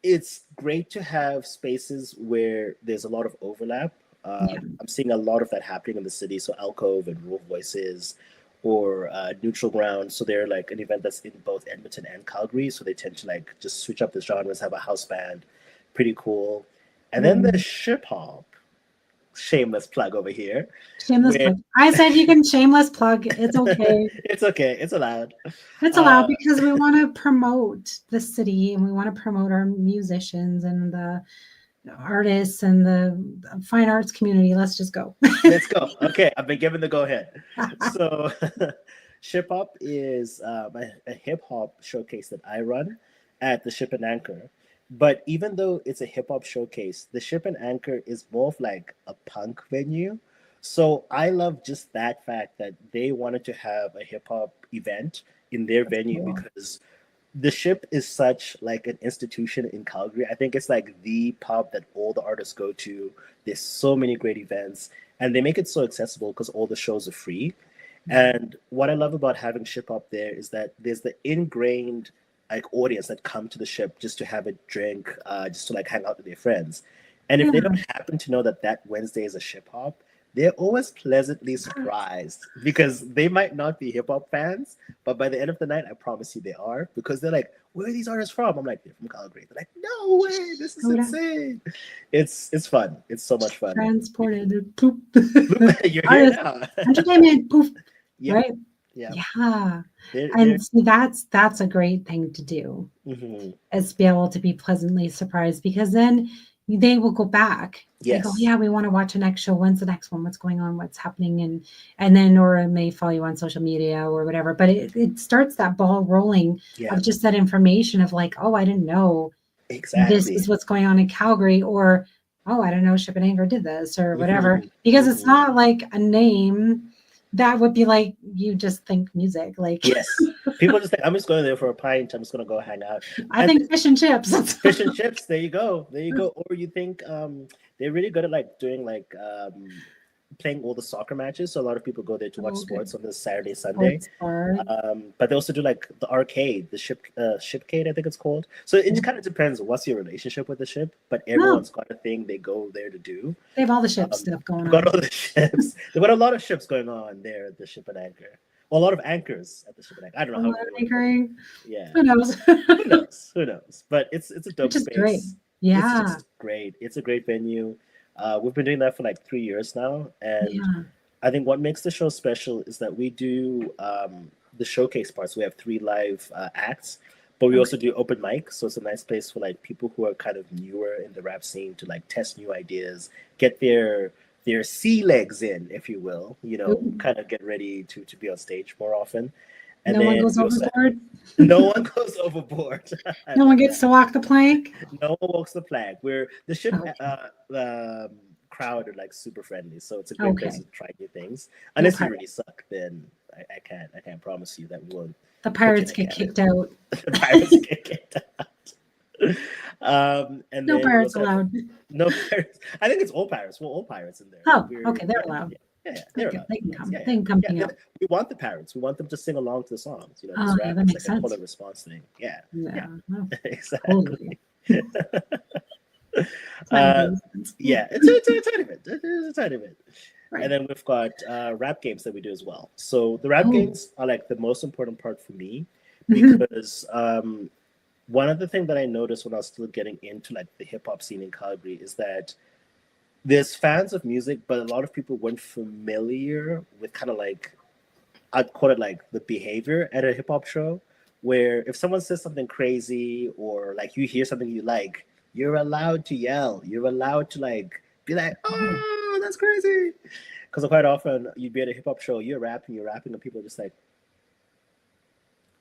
it's great to have spaces where there's a lot of overlap. I'm seeing a lot of that happening in the city. So Alcove and Rural Voices, or Neutral Ground. So they're like an event that's in both Edmonton and Calgary. So they tend to like just switch up the genres, have a house band. Pretty cool. And then the Ship Hop. Shameless plug over here. Shameless plug. I said you can shameless plug. It's okay. It's okay. It's allowed. It's allowed because we want to promote the city, and we want to promote our musicians and the artists and the fine arts community. Let's just go. Let's go. Okay, I've been given the go ahead. So Ship Hop is a hip hop showcase that I run at the Ship and Anchor. But even though it's a hip hop showcase, the Ship and Anchor is more of like a punk venue. So I love just that fact that they wanted to have a hip hop event in their venue, because the Ship is such like an institution in Calgary. I think it's like the pub that all the artists go to. There's so many great events, and they make it so accessible because all the shows are free. And what I love about having Ship up there is that there's the ingrained like audience that come to the Ship just to have a drink, just to like hang out with their friends. And if they don't happen to know that Wednesday is a Ship Hop, they're always pleasantly surprised, because they might not be hip hop fans, but by the end of the night, I promise you they are, because they're like, where are these artists from? I'm like, they're from Calgary. They're like, no way, this is insane. It's fun. It's so much fun. Transported. Poop. You're here now. Entertainment. Poof. Yep. Right? Yeah. And see, that's a great thing to do, is to be able to be pleasantly surprised, because then they will go back. Yes. They go, yeah, we want to watch the next show. When's the next one? What's going on? What's happening? And then, or it may follow you on social media or whatever. But it starts that ball rolling of just that information of like, oh, I didn't know this is what's going on in Calgary, or oh, I don't know, Ship and Anchor did this or whatever. Because it's not like a name that would be like, you just think music. Like, yes, people just think, I'm just going there for a pint, I'm just going to go hang out. I think fish and chips. Fish and chips, there you go. Or you think they're really good at like doing like playing all the soccer matches. So a lot of people go there to watch sports on this Saturday, Sunday. But they also do like the arcade, the Shipcade, I think it's called. So it just kind of depends what's your relationship with the Ship. But everyone's got a thing they go there to do. They have all the ship stuff going on. Got all the ships. They've got a lot of ships going on there at the Ship and Anchor. Well, a lot of anchors at the Ship and Anchor. I don't know how. Anchoring. Yeah. Who knows? Who knows? But it's a dope space. Great. Yeah. It's just great. It's a great venue. We've been doing that for like 3 years now, and I think what makes the show special is that we do the showcase parts. We have 3 live acts, but we also do open mic. So it's a nice place for like people who are kind of newer in the rap scene to like test new ideas, get their sea legs in, if you will. You know, kind of get ready to be on stage more often. And no one goes overboard. No one goes overboard. No one gets to walk the plank. No one walks the plank. We're the Ship crowd are like super friendly, so it's a great place to try new things. Unless you really suck, then I can't promise you that we won't The pirates get kicked out. The pirates get kicked out. And no then pirates allowed. No pirates. I think it's all pirates. Well, all pirates in there. Oh, okay, they're allowed. Yeah, they're allowed. They can come. They can come hang out. We want the parents. We want them to sing along to the songs. You know, oh, yeah, that makes sense. A pull and response thing. Yeah. Oh, exactly. Yeah, it's a tiny bit. It's a tiny bit. Right. And then we've got rap games that we do as well. So the rap games are like the most important part for me because one of the things that I noticed when I was still getting into like the hip hop scene in Calgary is that there's fans of music, but a lot of people weren't familiar with kind of like, I'd call it like the behavior at a hip hop show, where if someone says something crazy or like you hear something you like, you're allowed to yell. You're allowed to like be like, oh, that's crazy. Because quite often you'd be at a hip hop show, you're rapping, and people are just like,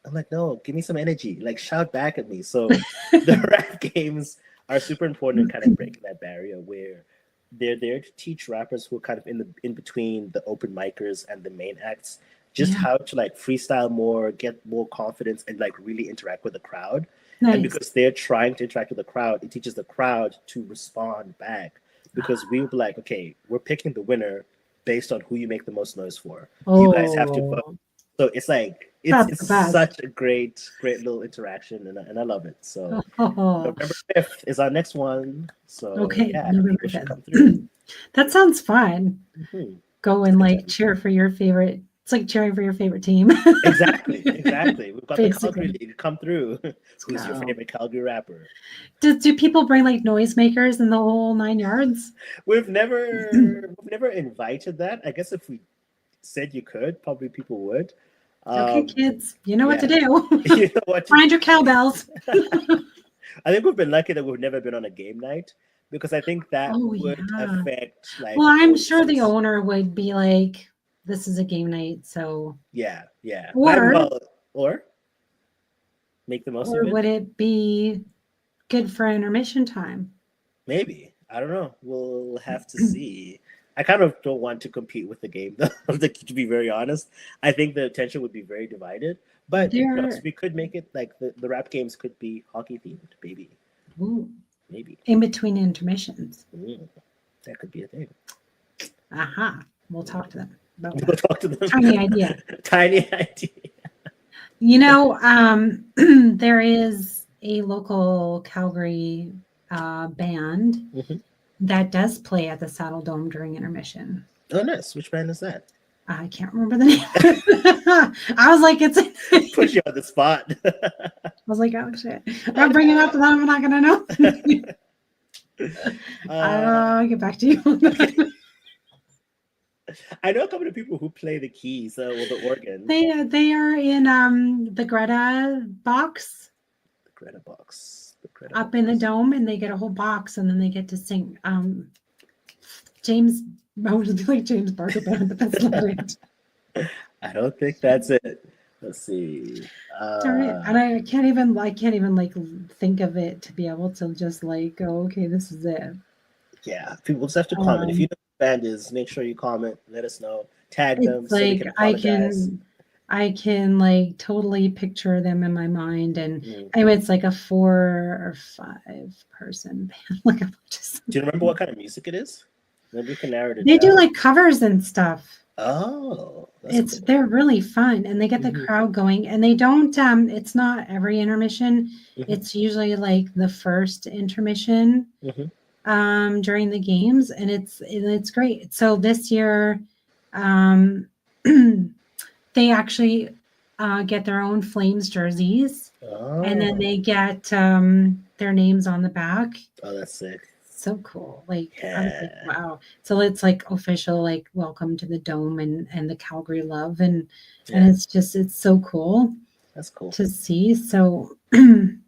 I'm like, no, give me some energy. Like shout back at me. So the rap games are super important in kind of breaking that barrier where they're there to teach rappers who are kind of in between the open micers and the main acts just how to like freestyle more, get more confidence, and like really interact with the crowd. Nice. And because they're trying to interact with the crowd, it teaches the crowd to respond back. Because we were like, okay, we're picking the winner based on who you make the most noise for. You guys have to vote. So it's like it's such a great little interaction, and I love it. So November 5th is our next one. So November 5th. That sounds fun. Go and like cheer for your favorite. It's like cheering for your favorite team. Exactly. We've got the Calgary League come through. Who's your favorite Calgary rapper? Do people bring like noisemakers in the whole 9 yards? We've never invited that. I guess if we said you could, probably people would. Okay, kids, you know what to do. You know what Find your cowbells. I think we've been lucky that we've never been on a game night because I think that would affect like. Well, I'm sure the owner would be like, "This is a game night, so." Yeah. Or make the most of it. Or would it be good for intermission time? Maybe. I don't know. We'll have to see. I kind of don't want to compete with the game, though, to be very honest. I think the attention would be very divided. But we could make it like the rap games could be hockey themed, maybe. Ooh. Maybe. In between intermissions. That could be a thing. Aha. We'll talk to them. We'll talk to them. Tiny idea. Tiny idea. You know, there is a local Calgary band that does play at the Saddle Dome during intermission. Oh, nice. Which band is that? I can't remember the name. I was like, it's put you on the spot. I was like, oh shit. I'm bringing it up, and I'm not gonna know. I'll get back to you. I know a couple of people who play the keys or the organ. They are in the Greta box. The Greta box. Up in the dome, and they get a whole box, and then they get to sing. James, I would be like James Barker band, but that's not it. I don't think that's it. Let's see. And I can't even like think of it to be able to just like go, okay, this is it. Yeah, people just have to comment. If you know what the band is, make sure you comment. Let us know. Tag them. So like I can like totally picture them in my mind, and anyway, it's like a 4 or 5 person band. Like do you remember what kind of music it is? Maybe we can narrow it down. They do like covers and stuff. Oh, they're really fun, and they get the crowd going. And they don't. It's not every intermission. It's usually like the first intermission during the games, and it's great. So this year, they actually get their own Flames jerseys, and then they get their names on the back. Oh, that's sick. So cool. Like, I was like, wow. So it's like official, like welcome to the Dome and the Calgary love. And it's so cool. That's cool to see. So maybe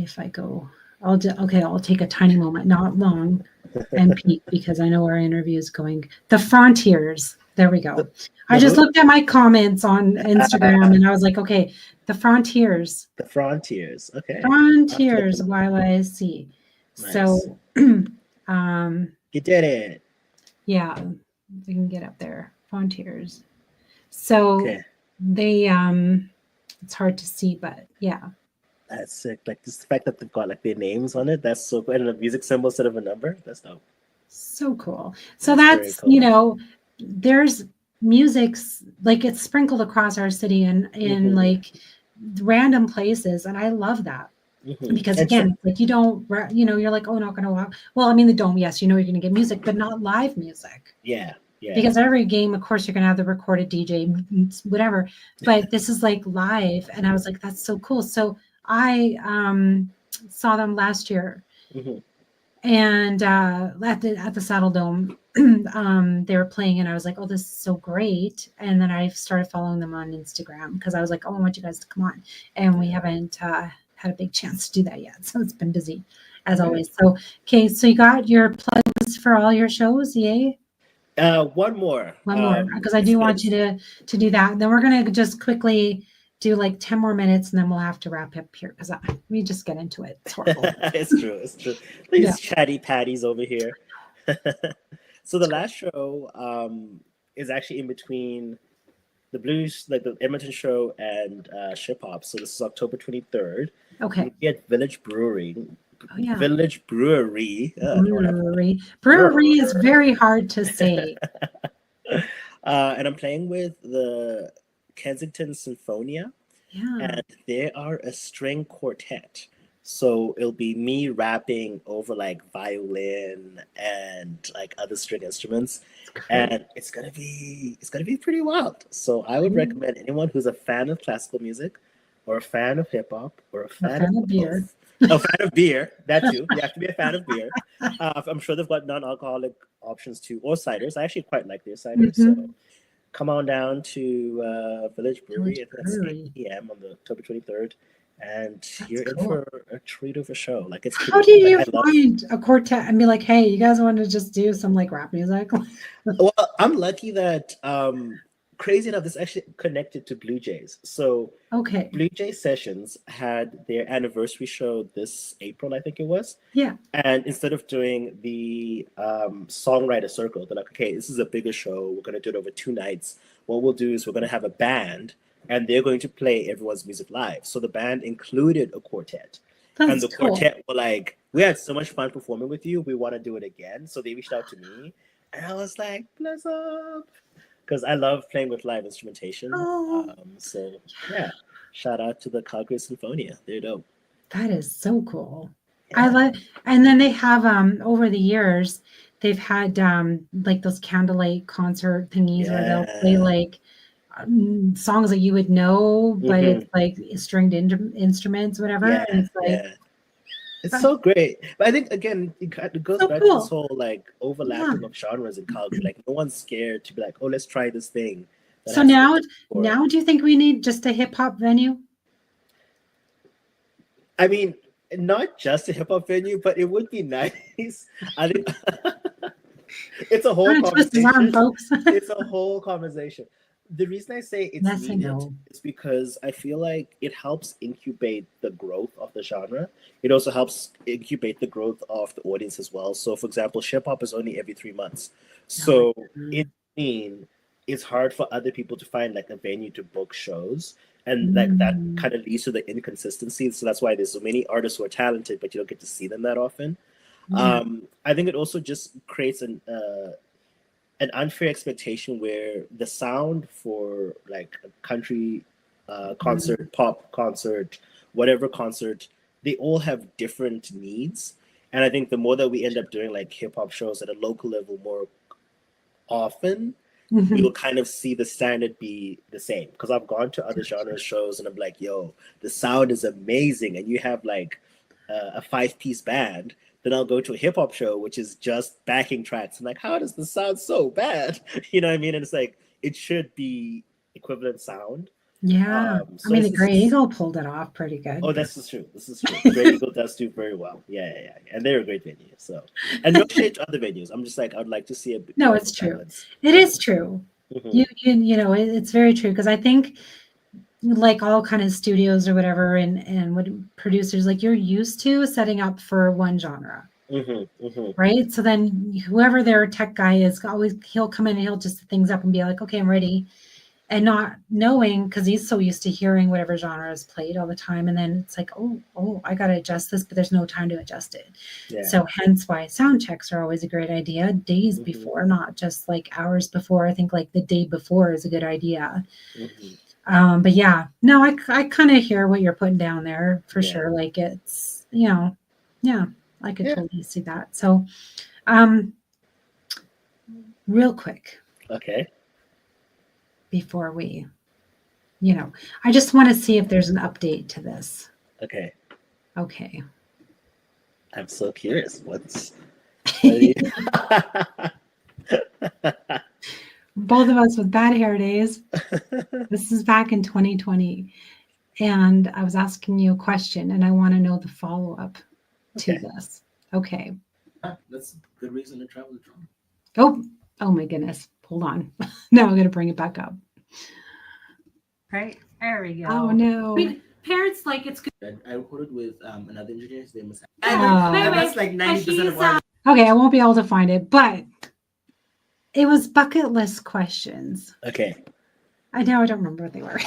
if I go, I'll take a tiny moment, not long, and peek because I know our interview is going. The Frontiers. There we go. I just looked at my comments on Instagram and I was like, okay, the Frontiers. The Frontiers. Okay. Frontiers, YYC. Nice. So you did it. Yeah, we can get up there. Frontiers. So they it's hard to see, but yeah. That's sick. Like just the fact that they've got like their names on it, that's so cool. And a music symbol instead of a number, that's dope. So cool. So that's cool. You know, there's music's like it's sprinkled across our city and in like random places, and I love that. Because again, like you don't, you know, you're like, oh, not gonna walk. Well, I mean, the dome, yes, you know, you're gonna get music, but not live music. Yeah. Because every game, of course, you're gonna have the recorded DJ, whatever. But this is like live, and I was like, that's so cool. So I saw them last year, and at the Saddle Dome, they were playing, and I was like, oh, this is so great. And then I started following them on Instagram because I was like, oh, I want you guys to come on, and we haven't had a big chance to do that yet, so it's been busy as always. So okay, so you got your plugs for all your shows, yay? One more because I do want you to do that. And then we're gonna just quickly do like 10 more minutes, and then we'll have to wrap up here because we just get into it. It's horrible. It's true. These chatty patties over here. So the last show is actually in between the blues, like the Edmonton show and Ship Hop. So this is October 23rd. Okay. We'll be at Village Brewery. Village Brewery. Brewery is very hard to say. And I'm playing with the Kensington Sinfonia. Yeah. And they are a string quartet. So it'll be me rapping over like violin and like other string instruments. And it's gonna be pretty wild. So I would recommend anyone who's a fan of classical music or a fan of hip hop or a fan of beer. A fan of beer, that too. You have to be a fan of beer. I'm sure they've got non-alcoholic options too, or ciders. I actually quite like their ciders. So come on down to Village Brewery. It's 8 p.m. on the October 23rd. And you're in for a treat of a show. Like it's how do you find a quartet and be like, hey, you guys want to just do some like rap music? Well, I'm lucky that crazy enough, this is actually connected to Blue Jays. So Blue Jay Sessions had their anniversary show this April, I think it was. Yeah. And instead of doing the songwriter circle, they're like, okay, this is a bigger show. We're going to do it over 2 nights. What we'll do is we're going to have a band, and they're going to play everyone's music live. So the band included a quartet. And the quartet were like, we had so much fun performing with you. We want to do it again. So they reached out to me. And I was like, bless up. Because I love playing with live instrumentation. So yeah, shout out to the Calgary Sinfonia. They're dope. That is so cool. Yeah. I love, and then they have over the years, they've had like those candlelight concert thingies where they'll play like songs that you would know, but it's like stringed instruments, whatever. Yeah, and it's like it's so great. But I think again, it goes back to this whole like overlapping of genres in Calgary. Like no one's scared to be like, oh, let's try this thing. So now do you think we need just a hip hop venue? I mean, not just a hip hop venue, but it would be nice. I think it's a whole conversation. It's a whole conversation. The reason I say it's needed is because I feel like it helps incubate the growth of the genre. It also helps incubate the growth of the audience as well. So, for example, Ship Hop is only every 3 months. So, it's hard for other people to find like a venue to book shows. And like that kind of leads to the inconsistency. So that's why there's so many artists who are talented, but you don't get to see them that often. I think it also just creates an unfair expectation where the sound for like a country concert, pop concert, whatever concert, they all have different needs. And I think the more that we end up doing like hip hop shows at a local level more often, you'll kind of see the standard be the same. Because I've gone to other genre shows and I'm like, yo, the sound is amazing. And you have like a 5-piece band. Then I'll go to a hip hop show, which is just backing tracks. I'm like, how does this sound so bad? You know what I mean? And it's like, it should be equivalent sound. Yeah. So I mean, the Grey Eagle pulled it off pretty good. Oh, this is true. Grey Eagle does do very well. Yeah. And they're a great venue. So, and no shade to other venues. I'm just like, I'd like to see a bit. No, it's true. Balance. It is true. You know, it's very true. Because I think like all kind of studios or whatever and what producers, like you're used to setting up for one genre, right? So then whoever their tech guy is, he'll come in and he'll just set things up and be like, okay, I'm ready. and not knowing, because he's so used to hearing whatever genre is played all the time, and then it's like, oh, I got to adjust this, but there's no time to adjust it. Yeah. So hence why sound checks are always a great idea, days before, not just like hours before. I think like the day before is a good idea. But yeah, no, I kind of hear what you're putting down there for sure. Like it's, yeah, I could totally see that. So real quick, okay, before we, I just want to see if there's an update to this. Okay. I'm so curious. Both of us with bad hair days. This is back in 2020. And I was asking you a question, and I want to know the follow-up to this. Okay. That's a good reason to travel to Toronto. Oh my goodness. Hold on. Now I'm going to bring it back up. Right. There we go. Oh no. Parents like it's good. I recorded with another engineer. His name was. That's like 90% of what. Okay, I won't be able to find it, but it was bucket list questions. Okay. I know I don't remember what they were.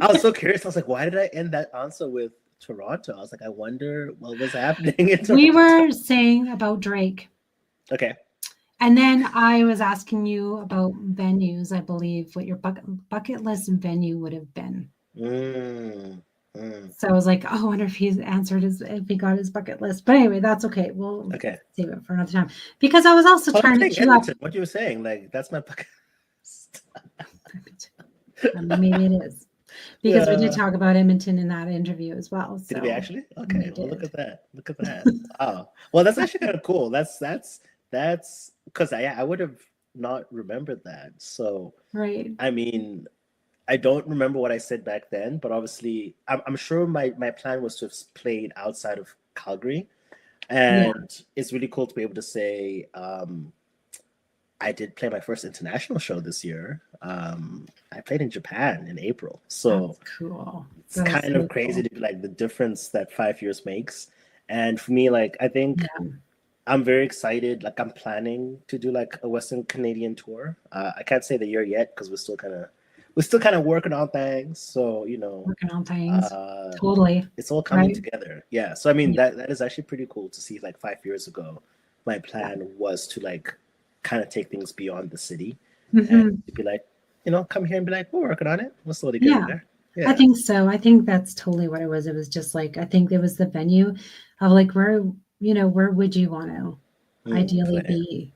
I was so curious. I was like, why did I end that answer with Toronto? I was like, I wonder what was happening in Toronto. We were saying about Drake. Okay. And then I was asking you about venues, I believe, what your bucket list venue would have been. So I was like, oh, I wonder if he's answered if he got his bucket list. But anyway, that's okay. We'll save it for another time. Because I was also trying to queue up. What you were saying, like, that's my bucket list. Maybe it is. Because we did talk about Edmonton in that interview as well. So. Did we actually? Okay, well, look at that. Wow. Well, that's actually kind of cool. That's because I would have not remembered that. So, right. I mean, I don't remember what I said back then, but obviously I'm sure my plan was to have played outside of Calgary. And it's really cool to be able to say I did play my first international show this year. I played in Japan in April. So that's cool. It's kind of crazy to be like the difference that 5 years makes. And for me, like, I think I'm very excited. Like, I'm planning to do like a Western Canadian tour. I can't say the year yet because we're still kind of working on things. So, working on things. Totally. It's all coming together. Yeah. So, I mean, that is actually pretty cool to see. Like 5 years ago, my plan was to like kind of take things beyond the city and to be like, come here and be like, we're working on it. We'll slowly get there. Yeah. I think so. I think that's totally what it was. It was just like, I think it was the venue of like, where would you want to ideally be?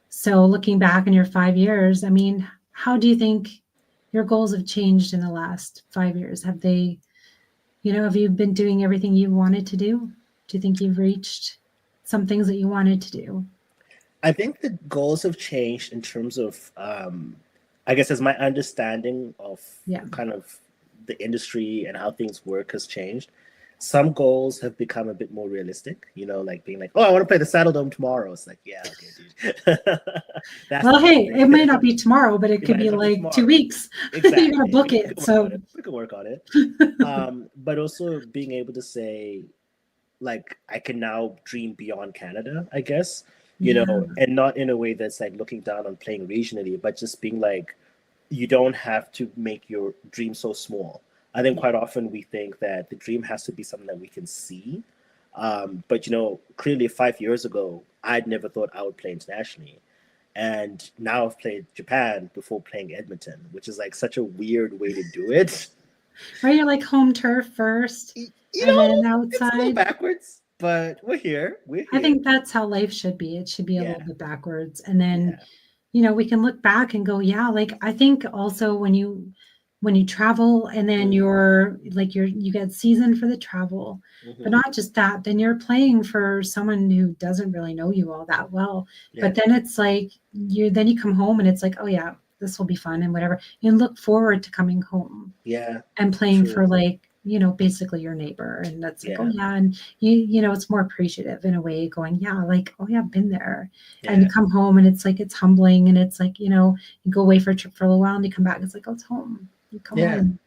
So looking back in your 5 years, I mean, how do you think your goals have changed in the last 5 years? Have they, have you been doing everything you wanted to do? Do you think you've reached some things that you wanted to do? I think the goals have changed in terms of, I guess, as my understanding of kind of the industry and how things work has changed. Some goals have become a bit more realistic, like being like, oh, I want to play the Saddle Dome tomorrow. It's like, yeah, okay, dude. Well, hey, it might not be tomorrow, but it could be like 2 weeks. Exactly. You're going to book it. So we can work on it. But also being able to say, like, I can now dream beyond Canada, I guess, and not in a way that's like looking down on playing regionally, but just being like, you don't have to make your dream so small. I think quite often we think that the dream has to be something that we can see. But, clearly 5 years ago, I'd never thought I would play internationally. And now I've played Japan before playing Edmonton, which is like such a weird way to do it. Right, you're like home turf first, and then outside. It's a little backwards, but we're here. I think that's how life should be. It should be a little bit backwards. And then, we can look back and go, like, I think also when you travel and then you get seasoned for the travel, but not just that, then you're playing for someone who doesn't really know you all that well. But then it's like you come home and it's like, oh yeah, this will be fun and whatever. You look forward to coming home and playing for like, basically your neighbor. And that's like, oh yeah. And it's more appreciative in a way, going, like, oh yeah, I've been there. And you come home and it's like, it's humbling. And it's like, you go away for a trip for a little while and you come back, it's like, oh, it's home. You come home.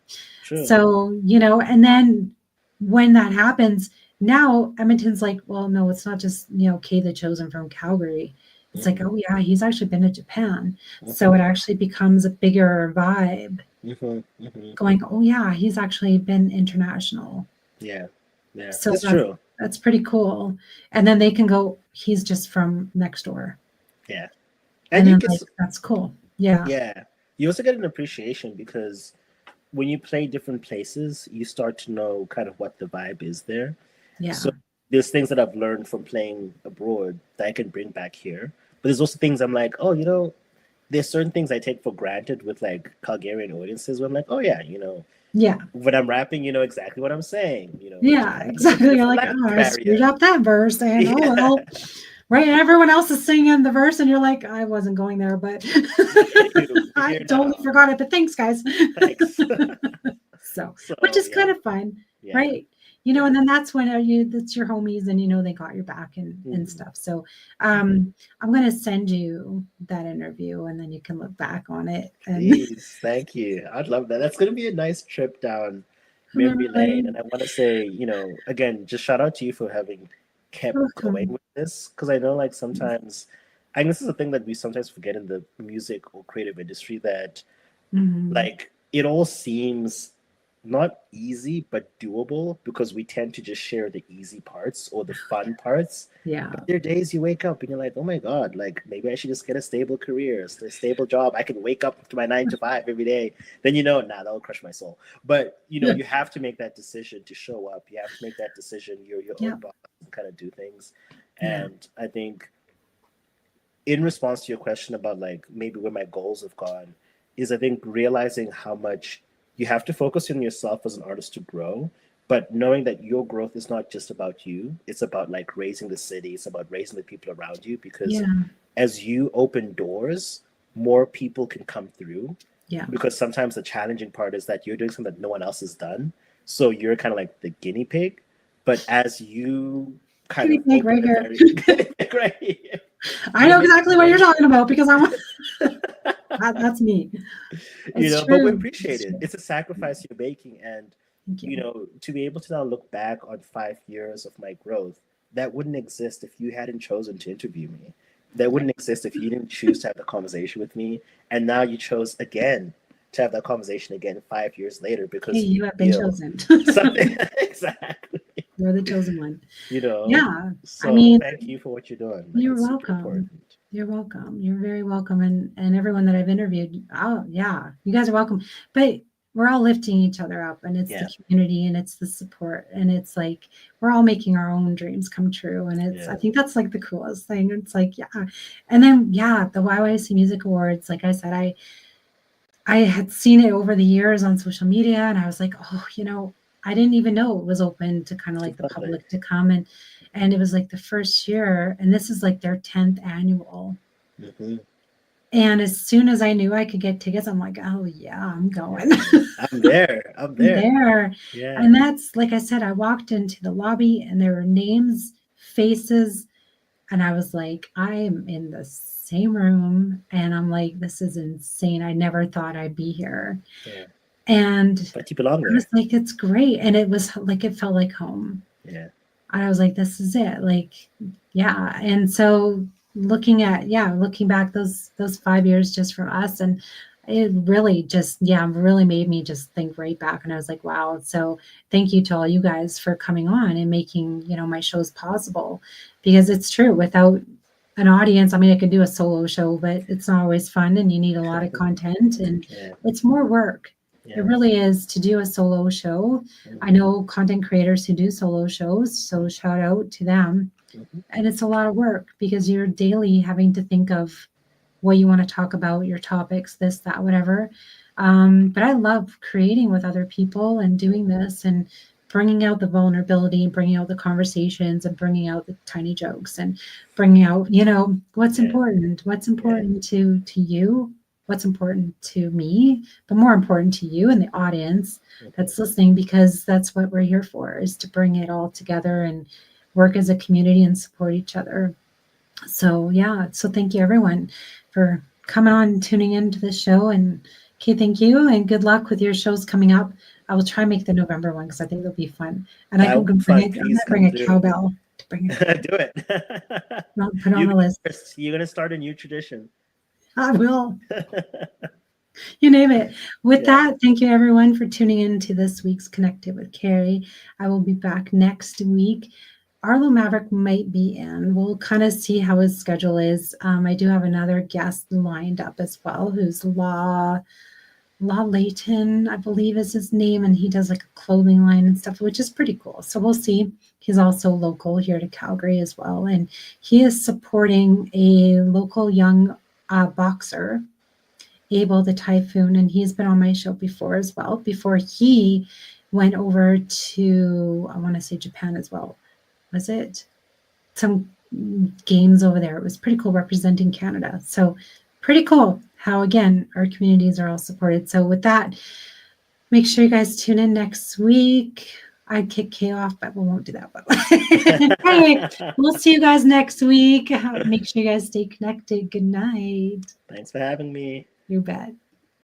True. So, and then when that happens, now Edmonton's like, well, no, it's not just, KtheChosen from Calgary. It's like, oh yeah, he's actually been to Japan. So it actually becomes a bigger vibe. Going, oh yeah, he's actually been international. Yeah. Yeah. So that's true. That's pretty cool. And then they can go, he's just from next door. Yeah. And then like, that's cool. Yeah. Yeah. You also get an appreciation because when you play different places, you start to know kind of what the vibe is there. Yeah. So there's things that I've learned from playing abroad that I can bring back here. But there's also things I'm like, oh, you know, there's certain things I take for granted with like Calgarian audiences where I'm like, oh yeah, you know, yeah, when I'm rapping, you know exactly what I'm saying, you know. Yeah, exactly. You're like, oh, I screwed up that verse, and oh well, right? And everyone else is singing the verse, and you're like, I wasn't going there, but I totally forgot it. But thanks, guys. Thanks. so, which is kind of fun, right? You know, and then that's when that's your homies, and you know they got your back and stuff. So, I'm gonna send you that interview, and then you can look back on it. And please, thank you. I'd love that. That's gonna be a nice trip down memory lane. And I want to say, you know, again, just shout out to you for having kept going with this, because I know like sometimes, I think this is a thing that we sometimes forget in the music or creative industry, that like it all seems not easy but doable because we tend to just share the easy parts or the fun parts. Yeah. But there are days you wake up and you're like, oh my God, like maybe I should just get a stable career, a stable job. I can wake up to my 9 to 5 every day. Then you know, that'll crush my soul. But you know, you have to make that decision to show up. You have to make that decision. You're your own boss and kind of do things. And I think in response to your question about like maybe where my goals have gone is, I think realizing how much you have to focus on yourself as an artist to grow, but knowing that your growth is not just about you. It's about like raising the city. It's about raising the people around you, because as you open doors, more people can come through. Yeah. Because sometimes the challenging part is that you're doing something that no one else has done. So you're kind of like the guinea pig. But as you kind of guinea pig right here. I know exactly what you're talking about because I'm that's me. You know, but we appreciate it. It's a sacrifice you're making, and you know, to be able to now look back on 5 years of my growth, that wouldn't exist if you hadn't chosen to interview me. That wouldn't exist if you didn't choose to have the conversation with me, and now you chose again to have that conversation again 5 years later because you have been chosen. Exactly. You're the chosen one. You know. Yeah. So I mean, thank you for what you're doing. Like, you're welcome. You're welcome. You're very welcome. And everyone that I've interviewed, oh yeah, you guys are welcome. But we're all lifting each other up, and it's the community, and it's the support, and it's like we're all making our own dreams come true. And it's I think that's like the coolest thing. It's like and then the YYC Music Awards, like I said, I had seen it over the years on social media, and I was like, oh, you know, I didn't even know it was open to kind of like the public to come, and it was like the first year, and this is like their 10th annual. And as soon as I knew I could get tickets, I'm like, oh yeah, I'm going. I'm there. Yeah. And that's, like I said, I walked into the lobby and there were names, faces, and I was like, I am in the same room, and I'm like, this is insane. I never thought I'd be here. Yeah. And but you belong there. I was like, it's great. And it was like, it felt like home. Yeah. I was like, this is it. Like, yeah. And so looking back those 5 years just for us, and it really just, really made me just think right back. And I was like, wow. So thank you to all you guys for coming on and making, you know, my shows possible, because it's true, without an audience, I mean, I could do a solo show, but it's not always fun, and you need a lot of content, and it's more work. Yeah. It really is to do a solo show. I know content creators who do solo shows, so shout out to them. And it's a lot of work because you're daily having to think of what you want to talk about, your topics, this, that, whatever. But I love creating with other people and doing this and bringing out the vulnerability, bringing out the conversations, and bringing out the tiny jokes, and bringing out, you know, what's important to you, what's important to me, but more important to you and the audience that's listening, because that's what we're here for, is to bring it all together and work as a community and support each other. So so thank you everyone for coming on and tuning into the show. And thank you, and good luck with your shows coming up. I will try and make the November one because I think they'll be fun. And I'm gonna bring a cowbell. to bring it. Do it. Put on the list. You're gonna start a new tradition. I will. You name it. With that, thank you everyone for tuning in to this week's Connected with Cari. I will be back next week. Arlo Maverick might be in. We'll kind of see how his schedule is. I do have another guest lined up as well, who's Law Layton, I believe is his name, and he does like a clothing line and stuff, which is pretty cool. So we'll see. He's also local here to Calgary as well, and he is supporting a local young boxer, Abel the Typhoon, and he's been on my show before as well, before he went over to, I want to say Japan as well. Was it some games over there? It was pretty cool representing Canada. So pretty cool how, again, our communities are all supported. So with that, make sure you guys tune in next week. I'd kick Kay off, but we won't do that. But anyway, we'll see you guys next week. Make sure you guys stay connected. Good night. Thanks for having me. You bet.